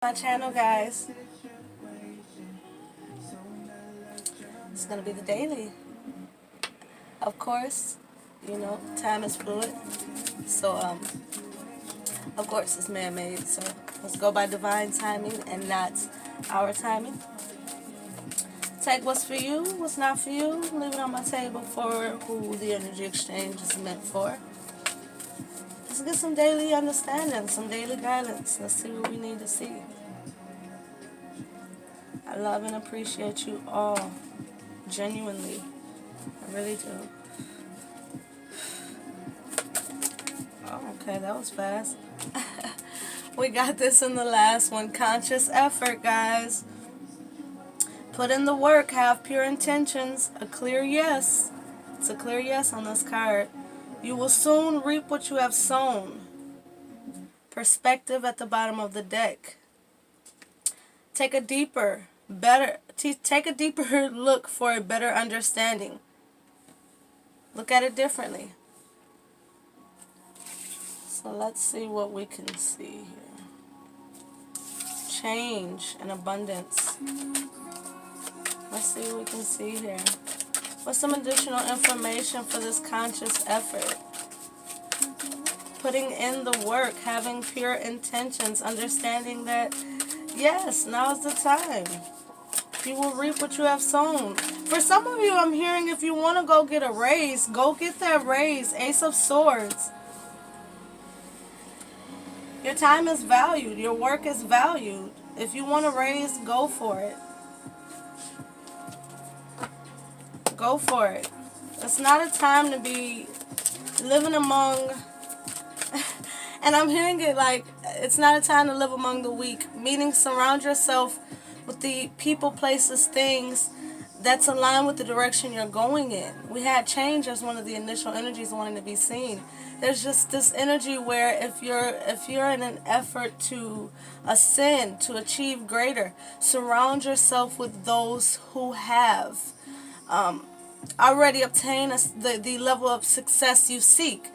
My channel, guys. It's gonna be the daily. Of course, time is fluid. So, of course, it's man-made. So let's go by divine timing and not our timing. Take what's for you, what's not for you. Leave it on my table for who the energy exchange is meant for. Let's get some daily understanding, some daily guidance. Let's see what we need to see. I love and appreciate you all, genuinely. I really do. Oh, okay, that was fast. We got this in the last one. Conscious effort, guys. Put in the work. Have pure intentions. A clear yes. It's a clear yes on this card. You will soon reap what you have sown. Perspective at the bottom of the deck. Take a deeper look for a better understanding. Look at it differently. So let's see what we can see here. Change and abundance. Let's see what we can see here. What's some additional information for this conscious effort? Putting in the work, having pure intentions, understanding that, yes, now's the time. You will reap what you have sown. For some of you, I'm hearing if you want to go get a raise, go get that raise. Ace of Swords. Your time is valued. Your work is valued. If you want a raise, go for it. Go for it. It's not a time to be living among... and I'm hearing it like, it's not a time to live among the weak. Meaning surround yourself with the people, places, things that's aligned with the direction you're going in. We had change as one of the initial energies wanting to be seen. There's just this energy where if you're in an effort to ascend, to achieve greater, surround yourself with those who have already obtained the level of success you seek.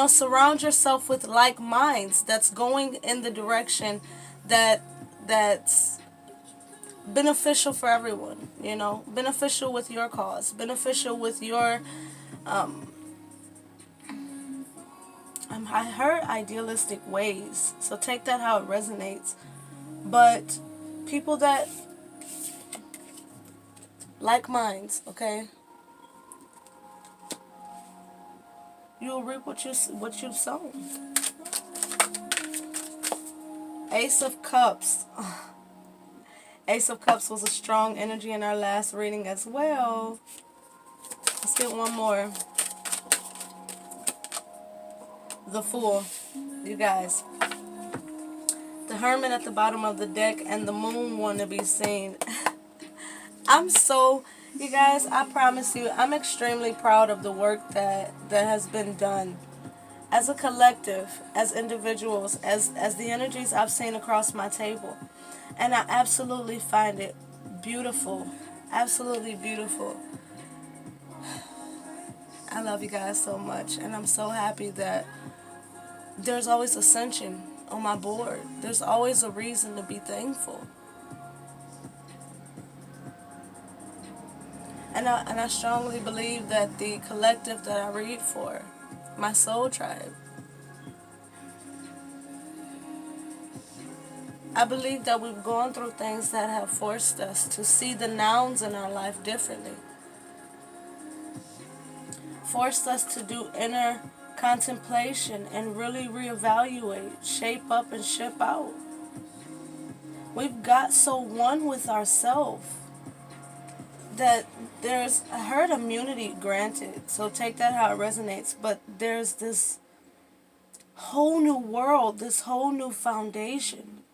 Surround yourself with like minds that's going in the direction that's beneficial for everyone, beneficial with your cause, beneficial with your I heard idealistic ways, so take that how it resonates. But people that like minds, okay? You'll reap what you've sown. Ace of Cups. Ace of Cups was a strong energy in our last reading as well. Let's get one more. The Fool. You guys. The Hermit at the bottom of the deck and the Moon want to be seen. You guys, I promise you, I'm extremely proud of the work that has been done. As a collective, as individuals, as the energies I've seen across my table. And I absolutely find it beautiful. Absolutely beautiful. I love you guys so much. And I'm so happy that there's always ascension on my board. There's always a reason to be thankful. And I strongly believe that the collective that I read for, my soul tribe, I believe that we've gone through things that have forced us to see the nouns in our life differently. Forced us to do inner contemplation and really reevaluate, shape up and ship out. We've got so one with ourselves that there's, I heard immunity granted, so take that how it resonates, but there's this whole new world, this whole new foundation.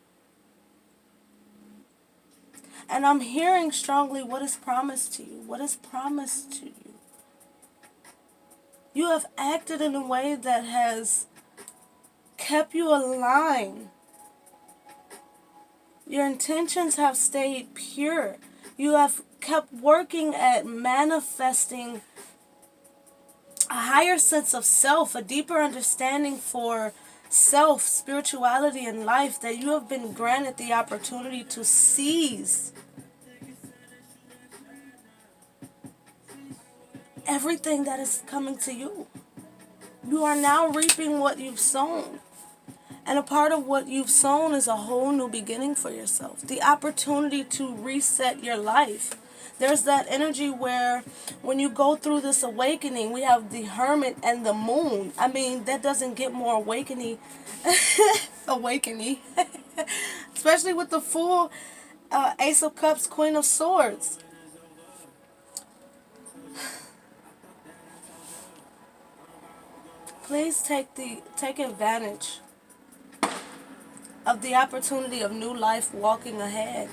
And I'm hearing strongly what is promised to you. What is promised to you? You have acted in a way that has kept you aligned. Your intentions have stayed pure. You have kept working at manifesting a higher sense of self, a deeper understanding for self, spirituality, and life that you have been granted the opportunity to seize everything that is coming to you. You are now reaping what you've sown. And a part of what you've sown is a whole new beginning for yourself. The opportunity to reset your life. There's that energy where when you go through this awakening, we have the hermit and the moon. I mean, that doesn't get more awakening. awakening. Especially with the full Ace of Cups, Queen of Swords. Please take advantage of the opportunity of new life walking ahead.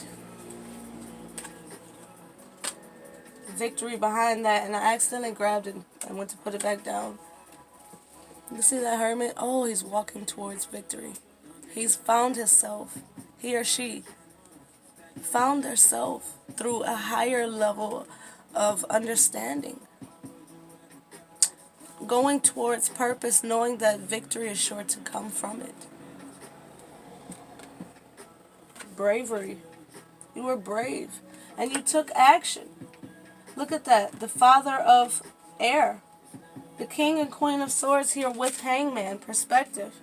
Victory behind that, and I accidentally grabbed it and went to put it back down. You see that hermit? Oh, he's walking towards victory. He's found himself. He or she found themselves through a higher level of understanding. Going towards purpose, knowing that victory is sure to come from it. Bravery. You were brave. And you took action. Look at that. The father of air. The king and queen of swords here with hangman. Perspective.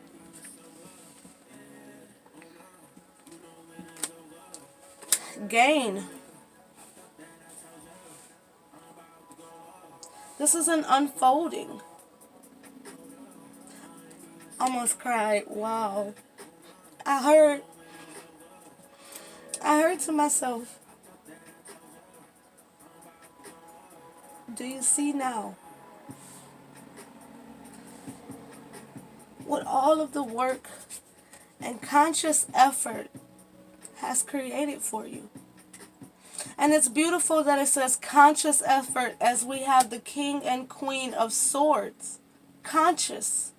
Gain. This is an unfolding. Almost cried. Wow. I heard to myself, do you see now what all of the work and conscious effort has created for you? And it's beautiful that it says conscious effort as we have the king and queen of swords. Conscious.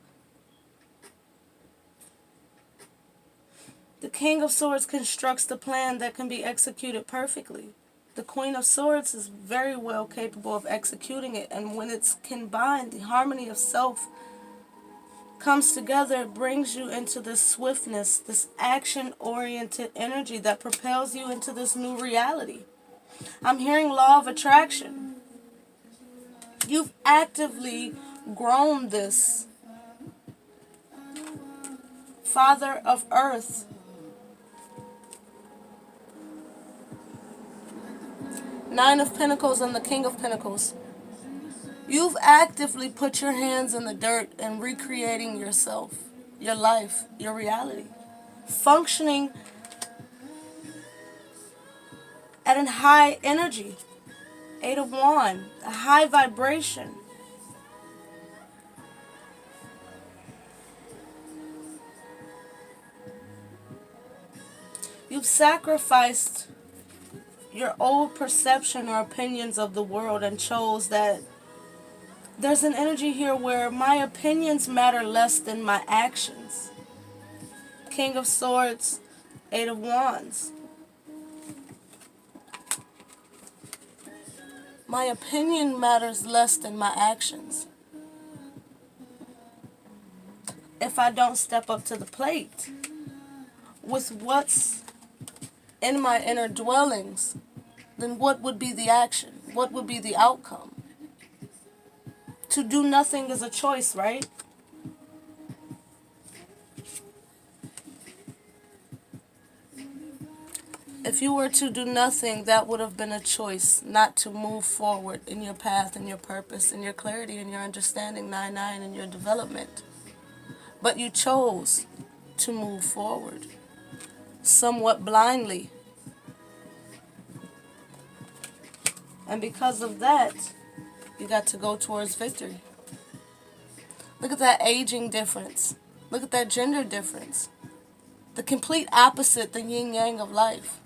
The king of swords constructs the plan that can be executed perfectly. The queen of swords is very well capable of executing it. And when it's combined, the harmony of self comes together. It brings you into this swiftness, this action-oriented energy that propels you into this new reality. I'm hearing law of attraction. You've actively grown this. Father of earth. Nine of Pentacles and the King of Pentacles. You've actively put your hands in the dirt and recreating yourself, your life, your reality. Functioning at a high energy. Eight of Wands, a high vibration. You've sacrificed your old perception or opinions of the world and chose that there's an energy here where my opinions matter less than my actions. King of Swords, Eight of Wands. My opinion matters less than my actions. If I don't step up to the plate with what's in my inner dwellings, then what would be the action? What would be the outcome? To do nothing is a choice, right? If you were to do nothing, that would have been a choice not to move forward in your path and your purpose and your clarity and your understanding, 9-9, and your development. But you chose to move forward, somewhat blindly. And because of that, you got to go towards victory. Look at that aging difference. Look at that gender difference. The complete opposite, the yin-yang of life.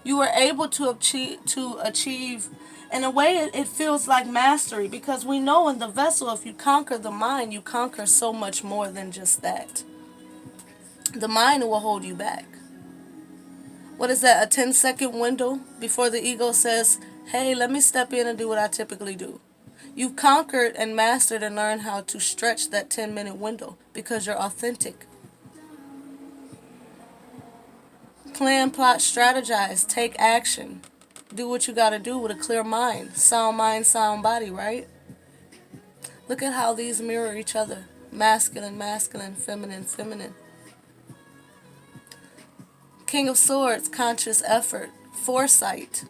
You were able to achieve, in a way it feels like mastery, because we know in the vessel, if you conquer the mind, you conquer so much more than just that. The mind will hold you back. What is that, a 10-second window before the ego says, hey, let me step in and do what I typically do. You've conquered and mastered and learned how to stretch that 10-minute window because you're authentic. Plan, plot, strategize, take action. Do what you gotta do with a clear mind, sound body, right? Look at how these mirror each other. Masculine, masculine, feminine, feminine. King of Swords, conscious effort, foresight.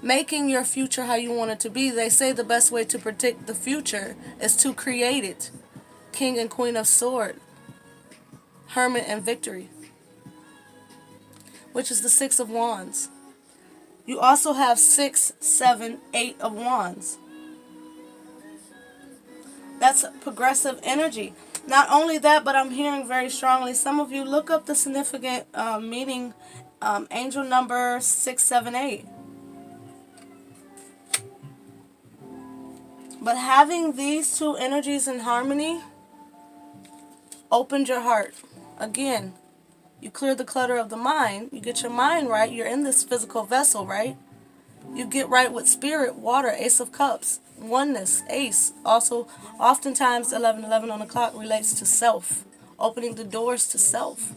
Making your future how you want it to be. They say the best way to predict the future is to create it. King and Queen of Swords, Hermit and Victory, which is the Six of Wands. You also have 6, 7, 8 of Wands. That's progressive energy. Not only that, but I'm hearing very strongly, some of you look up the significant meaning, angel number 678. But having these two energies in harmony opened your heart. Again, you clear the clutter of the mind. You get your mind right. You're in this physical vessel, right? You get right with spirit, water, Ace of Cups, oneness, Ace. Also, oftentimes 11:11 on the clock relates to self, opening the doors to self.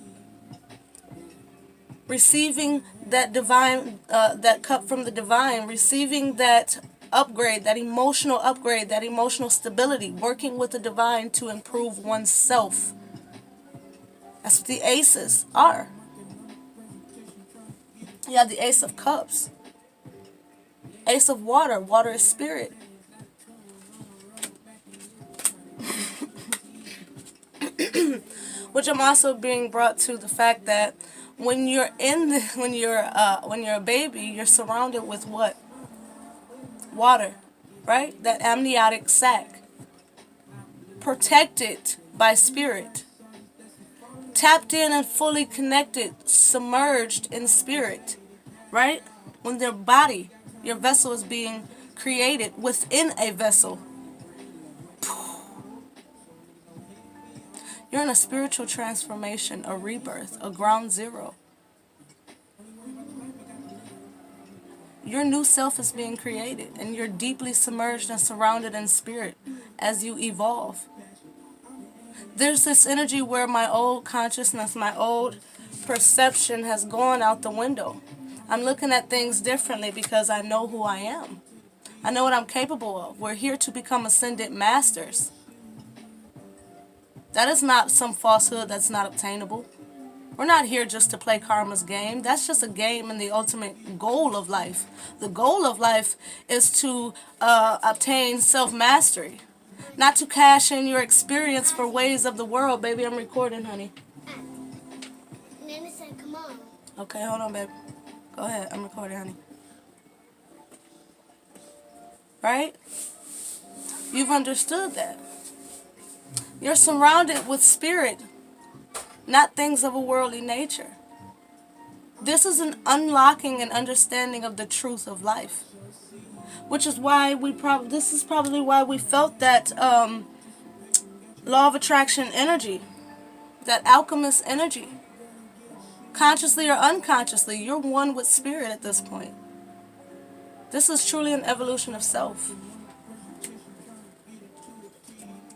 Receiving that divine, that cup from the divine, receiving that upgrade, that emotional stability, working with the divine to improve oneself. That's what the aces are. You have the Ace of Cups. Ace of Water. Water is spirit. Which I'm also being brought to the fact that when you're when you're a baby, you're surrounded with what? Water, right? That amniotic sac. Protected by spirit. Tapped in and fully connected, submerged in spirit, right? When their body, your vessel is being created within a vessel. You're in a spiritual transformation, a rebirth, a ground zero. Your new self is being created, and you're deeply submerged and surrounded in spirit as you evolve. There's this energy where my old consciousness, my old perception has gone out the window. I'm looking at things differently because I know who I am. I know what I'm capable of. We're here to become ascended masters. That is not some falsehood that's not obtainable. We're not here just to play karma's game. That's just a game in the ultimate goal of life. The goal of life is to obtain self-mastery. Not to cash in your experience for ways of the world. Baby, I'm recording, honey. Nana said, come on. Okay, hold on, baby. Go ahead. I'm recording, honey. Right? You've understood that. You're surrounded with spirit, not things of a worldly nature. This is an unlocking and understanding of the truth of life. Which is why this is probably why we felt that law of attraction energy, that alchemist energy. Consciously or unconsciously, you're one with spirit at this point. This is truly an evolution of self.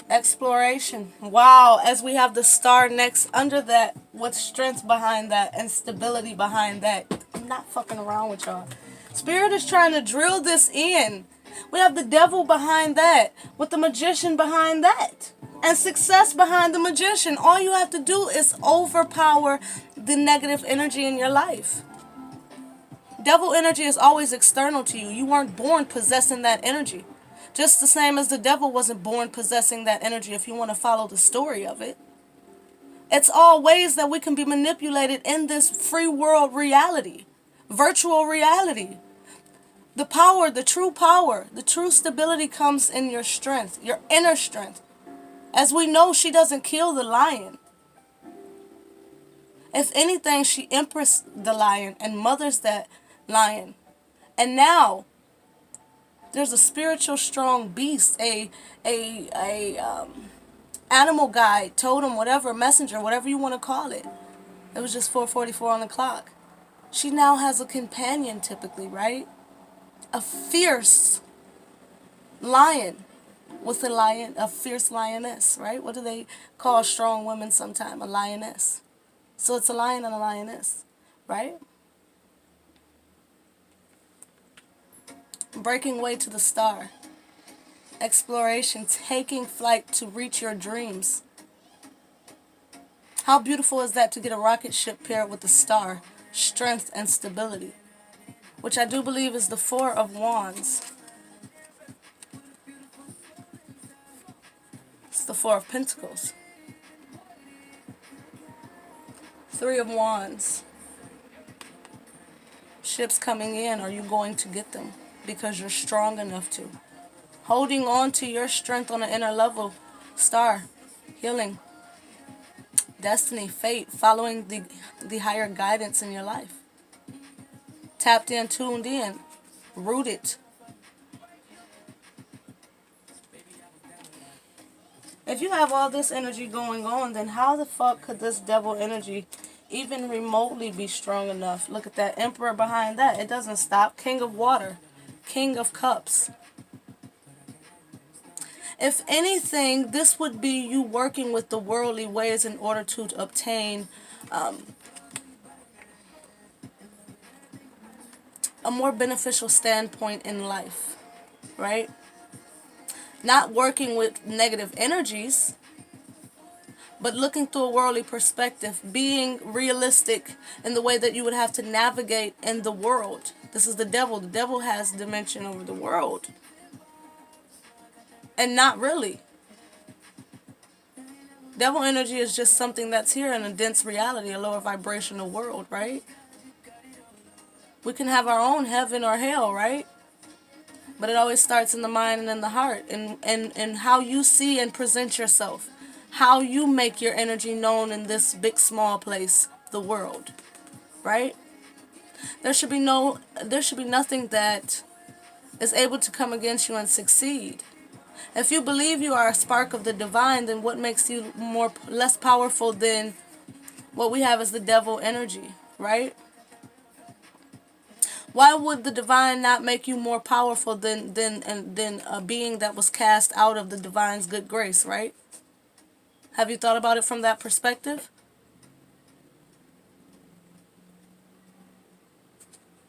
Exploration. Wow, as we have the star next under that, with strength behind that and stability behind that. I'm not fucking around with y'all. Spirit is trying to drill this in. We have the devil behind that, with the magician behind that, and success behind the magician. All you have to do is overpower the negative energy in your life. Devil energy is always external to you. You weren't born possessing that energy. Just the same as the devil wasn't born possessing that energy, if you want to follow the story of it. It's all ways that we can be manipulated in this free world reality, virtual reality. The power, the true stability comes in your strength, your inner strength. As we know, she doesn't kill the lion. If anything, she empresses the lion and mothers that lion. And now, there's a spiritual strong beast, animal guide, totem, whatever, messenger, whatever you want to call it. It was just 4:44 on the clock. She now has a companion typically, right? A fierce, Lion. What's a lion? A fierce lioness, right? What do they call strong women sometime? A lioness. So it's a lion and a lioness, right? Breaking way to the star. Exploration, taking flight to reach your dreams. How beautiful is that to get a rocket ship paired with a star, strength and stability, which I do believe is the Four of Wands. It's the Four of Pentacles. Three of Wands. Ships coming in, are you going to get them? Because you're strong enough to. Holding on to your strength on an inner level. Star. Healing. Destiny. Fate. Following the higher guidance in your life. Tapped in, tuned in. Rooted. If you have all this energy going on, then how the fuck could this devil energy even remotely be strong enough? Look at that Emperor behind that. It doesn't stop. King of Water. King of Cups. If anything, this would be you working with the worldly ways in order to obtain a more beneficial standpoint in life, right? Not working with negative energies, but looking through a worldly perspective, being realistic in the way that you would have to navigate in the world. This is the devil. The devil has dimension over the world. And not really. Devil energy is just something that's here in a dense reality, a lower vibrational world, right? We can have our own heaven or hell, right? But it always starts in the mind and in the heart, and how you see and present yourself, how you make your energy known in this big small place, the world, right? There should be nothing that is able to come against you and succeed. If you believe you are a spark of the divine, then what makes you less powerful than what we have as the devil energy, right? Why would the divine not make you more powerful than a being that was cast out of the divine's good grace, right? Have you thought about it from that perspective?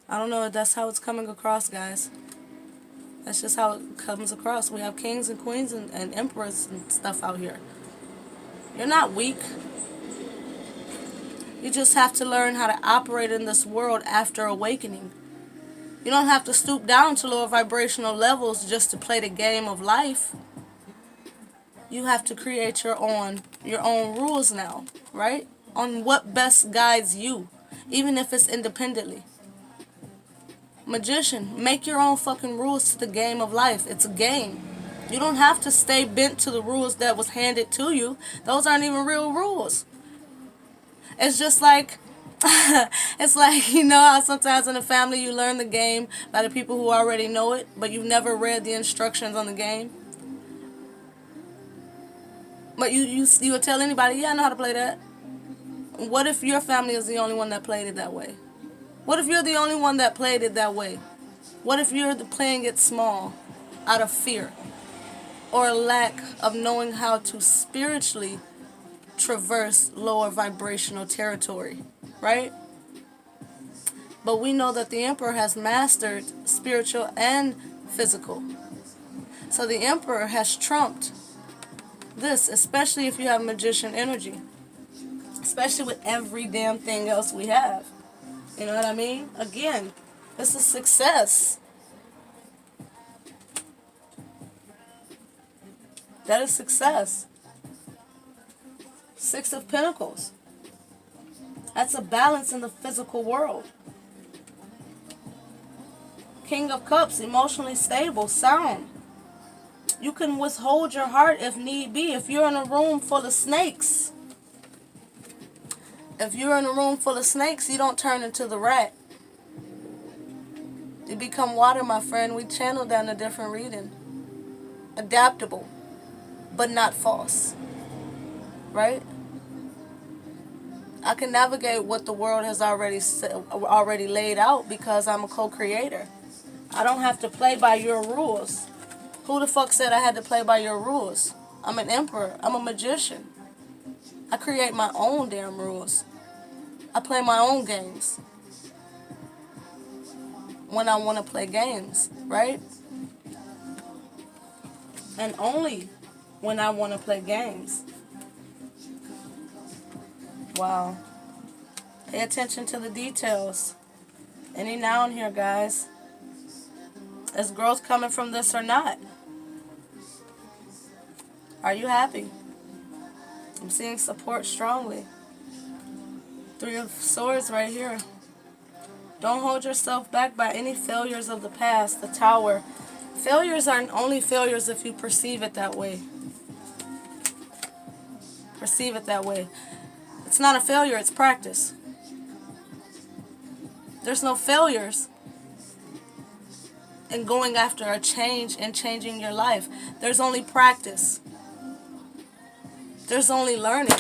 I don't know if that's how it's coming across, guys. That's just how it comes across. We have kings and queens and emperors and stuff out here. You're not weak. You just have to learn how to operate in this world after awakening. You don't have to stoop down to lower vibrational levels just to play the game of life. You have to create your own rules now, right? On what best guides you, even if it's independently. Magician, make your own fucking rules to the game of life. It's a game. You don't have to stay bent to the rules that was handed to you. Those aren't even real rules. It's just like, it's like, you know how sometimes in a family you learn the game by the people who already know it, but you've never read the instructions on the game. But you would tell anybody, yeah, I know how to play that. What if your family is the only one that played it that way? What if you're the only one that played it that way? What if you're playing it small, out of fear, or a lack of knowing how to spiritually traverse lower vibrational territory, right? But we know that the Emperor has mastered spiritual and physical. So the Emperor has trumped this, especially if you have magician energy. Especially with every damn thing else we have. You know what I mean? Again, this is success. That is success. Six of Pentacles. That's a balance in the physical world. King of Cups, emotionally stable, sound. You can withhold your heart if need be. If you're in a room full of snakes, you don't turn into the rat. You become water, my friend. We channeled down a different reading. Adaptable, but not false. Right? I can navigate what the world has already laid out because I'm a co-creator. I don't have to play by your rules. Who the fuck said I had to play by your rules? I'm an emperor. I'm a magician. I create my own damn rules. I play my own games when I want to play games, right? And only when I want to play games. Wow. Pay attention to the details. Any noun here, guys. Is growth coming from this or not? Are you happy? I'm seeing support strongly. Three of Swords right here. Don't hold yourself back by any failures of the past. The Tower. Failures are only failures if you perceive it that way. Perceive it that way. It's not a failure, it's practice. There's no failures in going after a change and changing your life. There's only practice. There's only learning.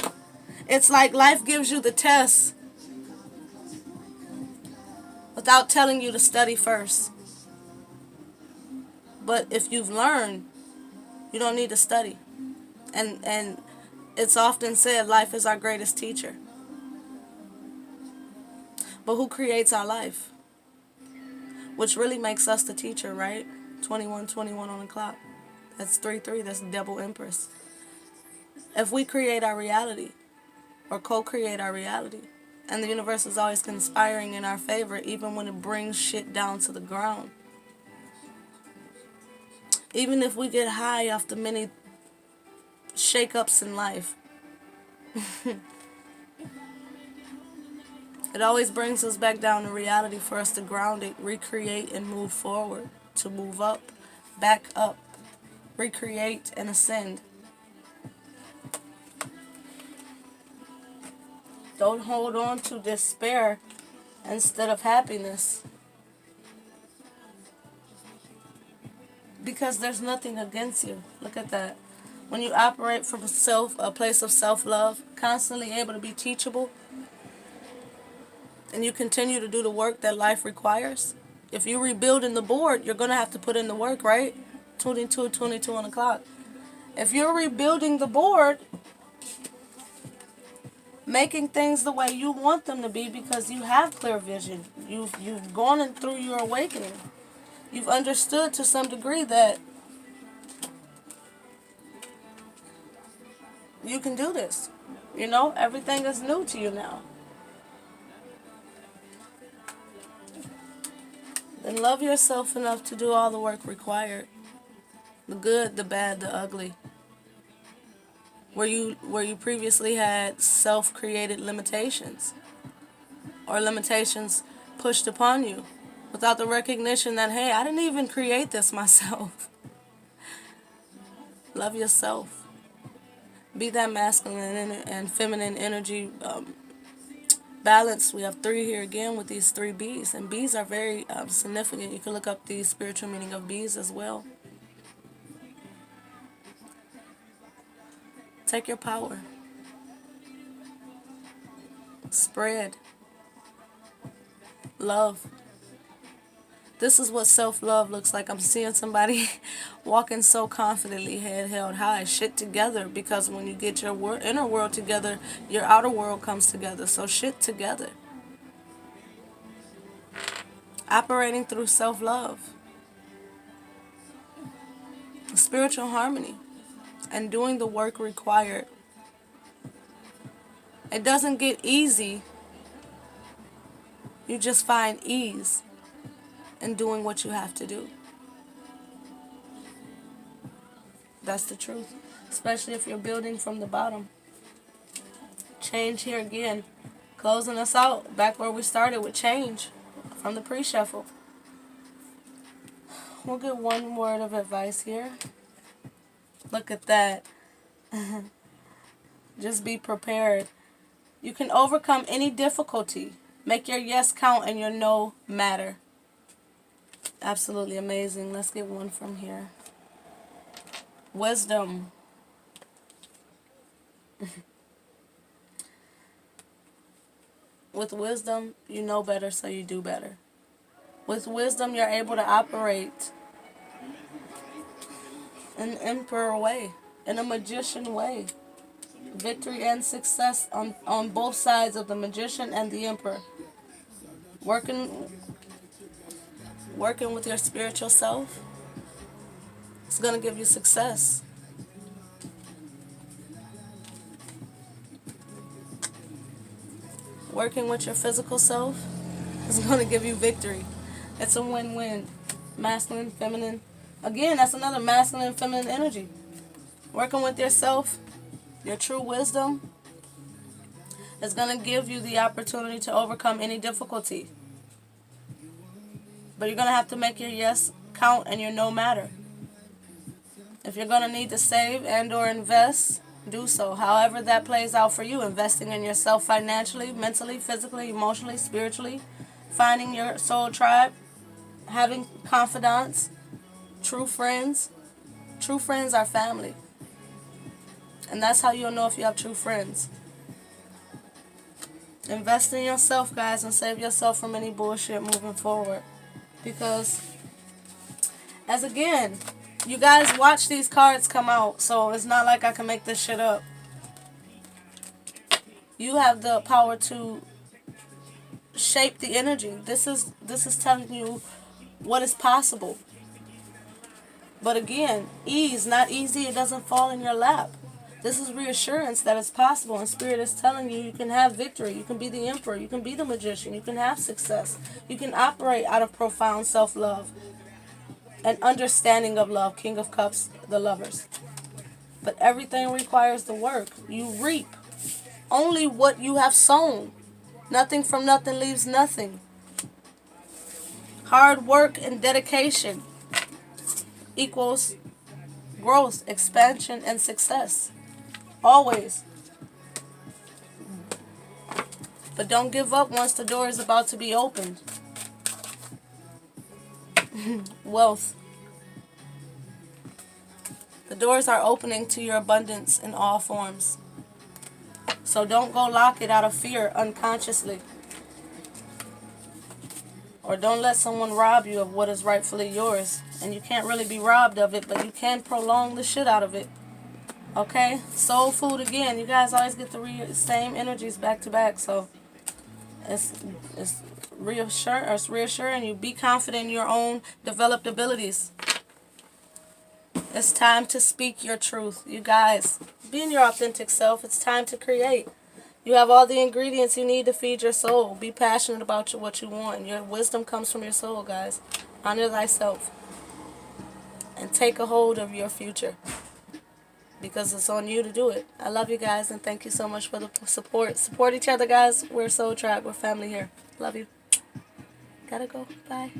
It's like life gives you the test without telling you to study first. But if you've learned, you don't need to study. And it's often said life is our greatest teacher. But who creates our life? Which really makes us the teacher, right? 21:21 on the clock. That's 3-3. That's double Empress. If we create our reality, or co-create our reality, and the universe is always conspiring in our favor, even when it brings shit down to the ground. Even if we get high off the many shake-ups in life, it always brings us back down to reality for us to ground it, recreate, and move forward. To move up, back up, recreate, and ascend. Don't hold on to despair instead of happiness. Because there's nothing against you. Look at that. When you operate from a place of self-love, constantly able to be teachable, and you continue to do the work that life requires. If you're rebuilding the board, you're going to have to put in the work, right? 22 on the clock. If you're rebuilding the board, making things the way you want them to be because you have clear vision. You've gone through your awakening. You've understood to some degree that you can do this. You know, everything is new to you now. Then love yourself enough to do all the work required. The good, the bad, the ugly. Where you previously had self-created limitations. Or limitations pushed upon you. Without the recognition that, hey, I didn't even create this myself. Love yourself. Be that masculine and feminine energy balanced. We have 3 here again with these 3 bees. And bees are very significant. You can look up the spiritual meaning of bees as well. Take your power. Spread. Love. This is what self-love looks like. I'm seeing somebody walking so confidently, head held high, shit together. Because when you get your inner world together, your outer world comes together. So shit together. Operating through self-love. Spiritual harmony. And doing the work required. It doesn't get easy. You just find ease in doing what you have to do. That's the truth. Especially if you're building from the bottom. Change here again. Closing us out back where we started with change from the pre-shuffle. We'll get one word of advice here. Look at that. Just be prepared. You can overcome any difficulty. Make your yes count and your no matter. Absolutely amazing. Let's get one from here. Wisdom. With wisdom, you know better, so you do better. With wisdom, you're able to operate an emperor way, in a magician way. Victory and success on both sides of the magician and the emperor. Working with your spiritual self, it's going to give you success. Working with your physical self is going to give you victory. It's a win-win. Masculine, feminine. Again, that's another masculine and feminine energy. Working with yourself, your true wisdom, is going to give you the opportunity to overcome any difficulty. But you're going to have to make your yes count and your no matter. If you're going to need to save and or invest, do so. However that plays out for you. Investing in yourself financially, mentally, physically, emotionally, spiritually. Finding your soul tribe. Having confidants. True friends. True friends are family. And that's how you'll know if you have true friends. Invest in yourself, guys, and save yourself from any bullshit moving forward. Because, as again, you guys watch these cards come out, so it's not like I can make this shit up. You have the power to shape the energy. This is telling you what is possible. But again, ease, not easy. It doesn't fall in your lap. This is reassurance that it's possible, and Spirit is telling you can have victory. You can be the emperor. You can be the magician. You can have success. You can operate out of profound self-love and understanding of love. King of Cups, the lovers. But everything requires the work. You reap only what you have sown. Nothing from nothing leaves nothing. Hard work and dedication equals growth, expansion, and success. Always. But don't give up once the door is about to be opened. Wealth. The doors are opening to your abundance in all forms. So don't go lock it out of fear unconsciously. Or don't let someone rob you of what is rightfully yours. And you can't really be robbed of it, but you can prolong the shit out of it. Okay? Soul food again. You guys always get the same energies back to back. So it's reassuring you. Be confident in your own developed abilities. It's time to speak your truth. You guys, being your authentic self, it's time to create. You have all the ingredients you need to feed your soul. Be passionate about what you want. Your wisdom comes from your soul, guys. Honor thyself. And take a hold of your future. Because it's on you to do it. I love you guys, and thank you so much for the support. Support each other, guys. We're Soul Tribe. We're family here. Love you. Gotta go. Bye.